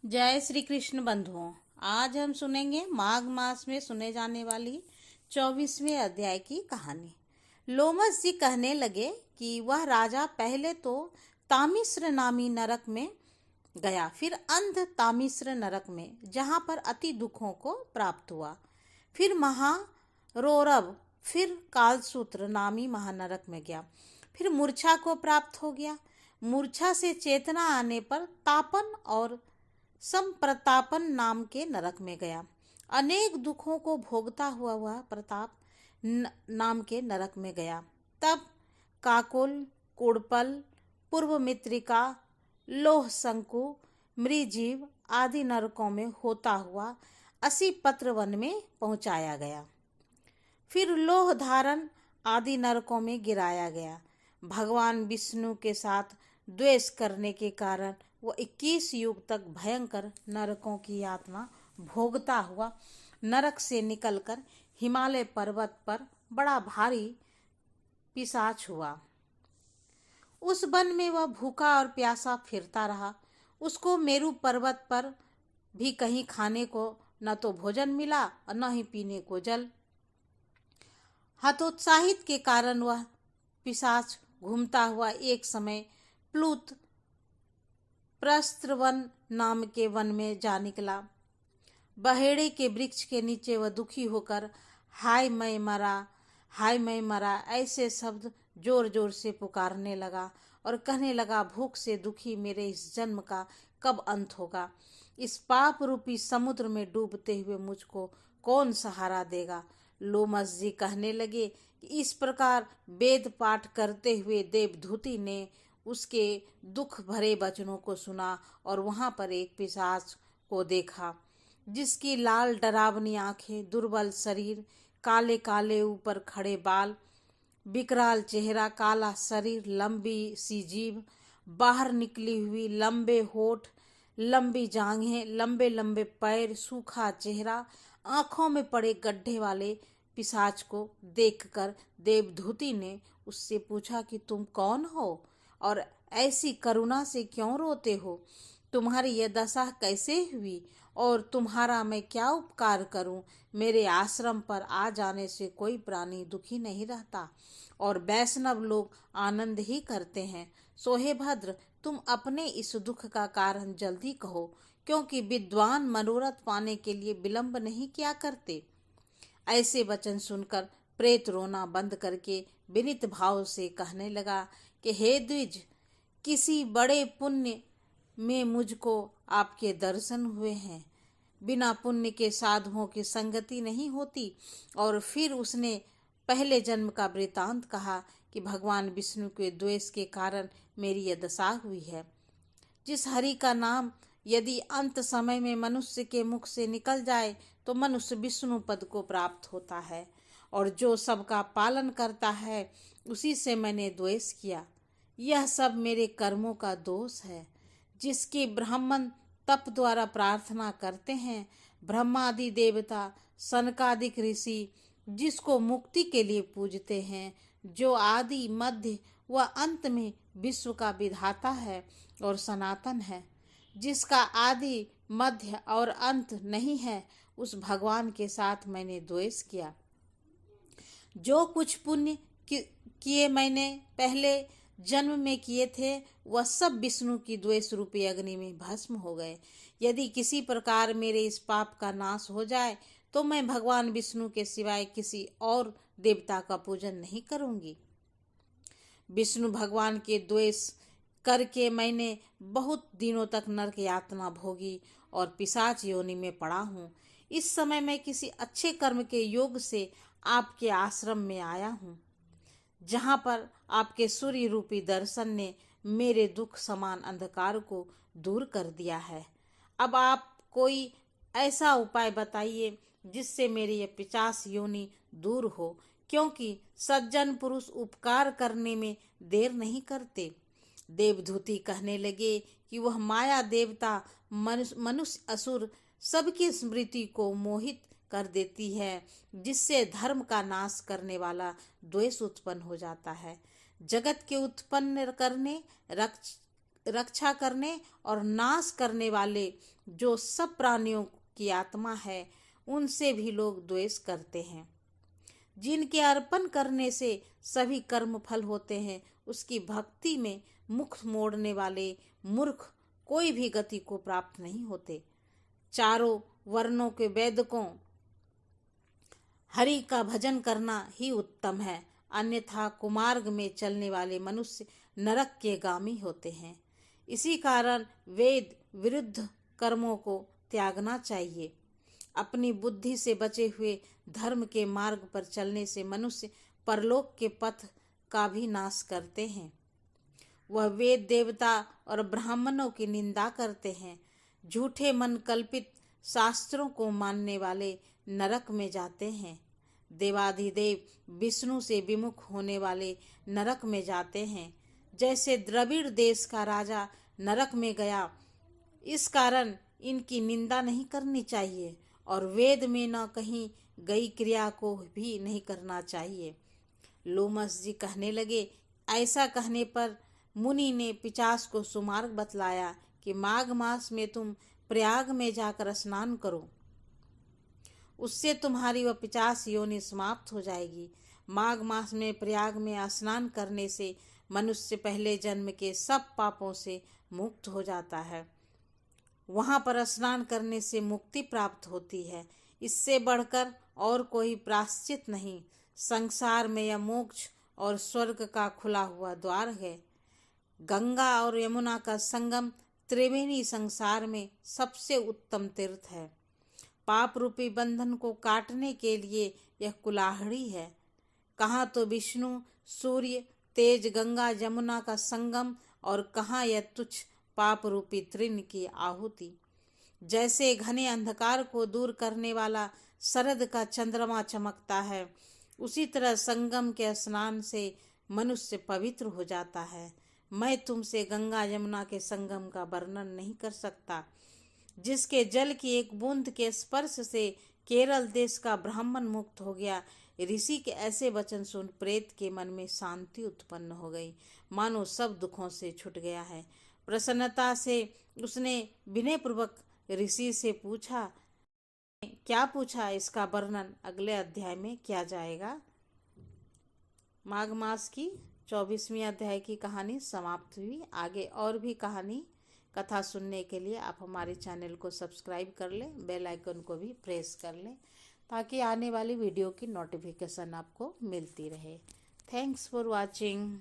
जय श्री कृष्ण बंधुओं। आज हम सुनेंगे माघ मास में सुने जाने वाली 24वें अध्याय की कहानी। लोमस जी कहने लगे कि वह राजा पहले तो तामिश्र नामी नरक में गया, फिर अंध तामिश्र नरक में, जहाँ पर अति दुखों को प्राप्त हुआ, फिर महारोरव, फिर कालसूत्र नामी महानरक में गया, फिर मूर्छा को प्राप्त हो गया। मूर्छा से चेतना आने पर तापन और संप्रतापन नाम के नरक में गया। अनेक दुखों को भोगता हुआ वह प्रताप नाम के नरक में गया। तब काकुल, कुड़पल, पूर्व मित्रिका, लोह शंकु, मृजीव आदि नरकों में होता हुआ 80 पत्र वन में पहुंचाया गया। फिर लोह धारण आदि नरकों में गिराया गया। भगवान विष्णु के साथ द्वेष करने के कारण वह 21 युग तक भयंकर नरकों की यातना भोगता हुआ नरक से निकलकर हिमालय पर्वत पर बड़ा भारी पिशाच हुआ। उस वन में वह भूखा और प्यासा फिरता रहा। उसको मेरु पर्वत पर भी कहीं खाने को न तो भोजन मिला और न ही पीने को जल। हतोत्साहित के कारण वह पिशाच घूमता हुआ एक समय प्लूत प्रस्त्रवन नाम के वन में जा निकला। बहेड़े के वृक्ष के नीचे वह दुखी होकर हाय मैं मरा, हाय मैं मरा ऐसे शब्द जोर जोर से पुकारने लगा और कहने लगा, भूख से दुखी मेरे इस जन्म का कब अंत होगा। इस पाप रूपी समुद्र में डूबते हुए मुझको कौन सहारा देगा। लोमस जी कहने लगे कि इस प्रकार वेद पाठ करते हुए देवधूति ने उसके दुख भरे वचनों को सुना और वहां पर एक पिशाच को देखा, जिसकी लाल डरावनी आंखें, दुर्बल शरीर, काले काले ऊपर खड़े बाल, विकराल चेहरा, काला शरीर, लंबी सी जीभ, बाहर निकली हुई लंबे होठ, लंबी जांघें, लंबे लंबे पैर, सूखा चेहरा, आंखों में पड़े गड्ढे वाले पिशाच को देखकर देवधूति ने उससे पूछा कि तुम कौन हो और ऐसी करुणा से क्यों रोते हो। तुम्हारी यह दशा कैसे हुई और तुम्हारा मैं क्या उपकार करूं। मेरे आश्रम पर आ जाने से कोई प्राणी दुखी नहीं रहता और वैष्णव लोग आनंद ही करते हैं। सोहे भद्र, तुम अपने इस दुख का कारण जल्दी कहो, क्योंकि विद्वान मनोरथ पाने के लिए विलंब नहीं किया करते। ऐसे वचन सुनकर प्रेत रोना बंद करके विनीत भाव से कहने लगा कि हे द्विज, किसी बड़े पुण्य में मुझको आपके दर्शन हुए हैं। बिना पुण्य के साधुओं की संगति नहीं होती। और फिर उसने पहले जन्म का वृतांत कहा कि भगवान विष्णु के द्वेष के कारण मेरी यह दशा हुई है। जिस हरि का नाम यदि अंत समय में मनुष्य के मुख से निकल जाए तो मनुष्य विष्णु पद को प्राप्त होता है, और जो सबका पालन करता है उसी से मैंने द्वेष किया। यह सब मेरे कर्मों का दोष है, जिसकी ब्राह्मण तप द्वारा प्रार्थना करते हैं। ब्रह्मादि देवता, सनकादिक ऋषि जिसको मुक्ति के लिए पूजते हैं, जो आदि मध्य व अंत में विश्व का विधाता है और सनातन है, जिसका आदि मध्य और अंत नहीं है, उस भगवान के साथ मैंने द्वेष किया। जो कुछ पुण्य किए मैंने पहले जन्म में किए थे वह सब विष्णु की द्वेष रूपी अग्नि में भस्म हो गए। यदि किसी प्रकार मेरे इस पाप का नाश हो जाए तो मैं भगवान विष्णु के सिवाय किसी और देवता का पूजन नहीं करूंगी। विष्णु भगवान के द्वेष करके मैंने बहुत दिनों तक नरक यातना भोगी और पिशाच योनि में पड़ा हूँ। इस समय मैं किसी अच्छे कर्म के योग से आपके आश्रम में आया हूँ, जहाँ पर आपके सूर्य रूपी दर्शन ने मेरे दुख समान अंधकार को दूर कर दिया है। अब आप कोई ऐसा उपाय बताइए जिससे मेरी यह पिशाच योनि दूर हो, क्योंकि सज्जन पुरुष उपकार करने में देर नहीं करते। देवधूति कहने लगे कि वह माया देवता, मनुष्य, असुर सबकी स्मृति को मोहित कर देती है, जिससे धर्म का नाश करने वाला द्वेष उत्पन्न हो जाता है। जगत के उत्पन्न करने, रक्षा करने और नाश करने वाले जो सब प्राणियों की आत्मा है, उनसे भी लोग द्वेष करते हैं। जिनके अर्पण करने से सभी कर्म फल होते हैं, उसकी भक्ति में मुख मोड़ने वाले मूर्ख कोई भी गति को प्राप्त नहीं होते। चारों वर्णों के वेदकों हरि का भजन करना ही उत्तम है, अन्यथा कुमार्ग में चलने वाले मनुष्य नरक के गामी होते हैं। इसी कारण वेद विरुद्ध कर्मों को त्यागना चाहिए। अपनी बुद्धि से बचे हुए धर्म के मार्ग पर चलने से मनुष्य परलोक के पथ का भी नाश करते हैं। वह वेद देवता और ब्राह्मणों की निंदा करते हैं। झूठे मन कल्पित शास्त्रों को मानने वाले नरक में जाते हैं। देवाधिदेव विष्णु से विमुख होने वाले नरक में जाते हैं। जैसे द्रविड़ देश का राजा नरक में गया, इस कारण इनकी निंदा नहीं करनी चाहिए और वेद में न कहीं गई क्रिया को भी नहीं करना चाहिए। लोमस जी कहने लगे, ऐसा कहने पर मुनि ने पिशाच को सुमार्ग बतलाया कि माघ मास में तुम प्रयाग में जाकर स्नान करो, उससे तुम्हारी वह पिशाच योनि समाप्त हो जाएगी। माघ मास में प्रयाग में स्नान करने से मनुष्य पहले जन्म के सब पापों से मुक्त हो जाता है। वहाँ पर स्नान करने से मुक्ति प्राप्त होती है। इससे बढ़कर और कोई प्रायश्चित नहीं। संसार में यह मोक्ष और स्वर्ग का खुला हुआ द्वार है। गंगा और यमुना का संगम त्रिवेणी संसार में सबसे उत्तम तीर्थ है। पाप रूपी बंधन को काटने के लिए यह कुल्हाड़ी है। कहाँ तो विष्णु, सूर्य, तेज, गंगा, यमुना का संगम और कहाँ यह तुच्छ पाप रूपी तृण की आहुति। जैसे घने अंधकार को दूर करने वाला शरद का चंद्रमा चमकता है, उसी तरह संगम के स्नान से मनुष्य पवित्र हो जाता है। मैं तुमसे गंगा यमुना के संगम का वर्णन नहीं कर सकता, जिसके जल की एक बूंद के स्पर्श से केरल देश का ब्राह्मण मुक्त हो गया। ऋषि के ऐसे वचन सुन प्रेत के मन में शांति उत्पन्न हो गई, मानो सब दुखों से छूट गया है। प्रसन्नता से उसने विनयपूर्वक ऋषि से पूछा, क्या पूछा, इसका वर्णन अगले अध्याय में किया जाएगा। माघ मास की 24वीं अध्याय की कहानी समाप्त हुई। आगे और भी कहानी कथा सुनने के लिए आप हमारे चैनल को सब्सक्राइब कर लें, बेल आइकन को भी प्रेस कर लें, ताकि आने वाली वीडियो की नोटिफिकेशन आपको मिलती रहे। Thanks for watching.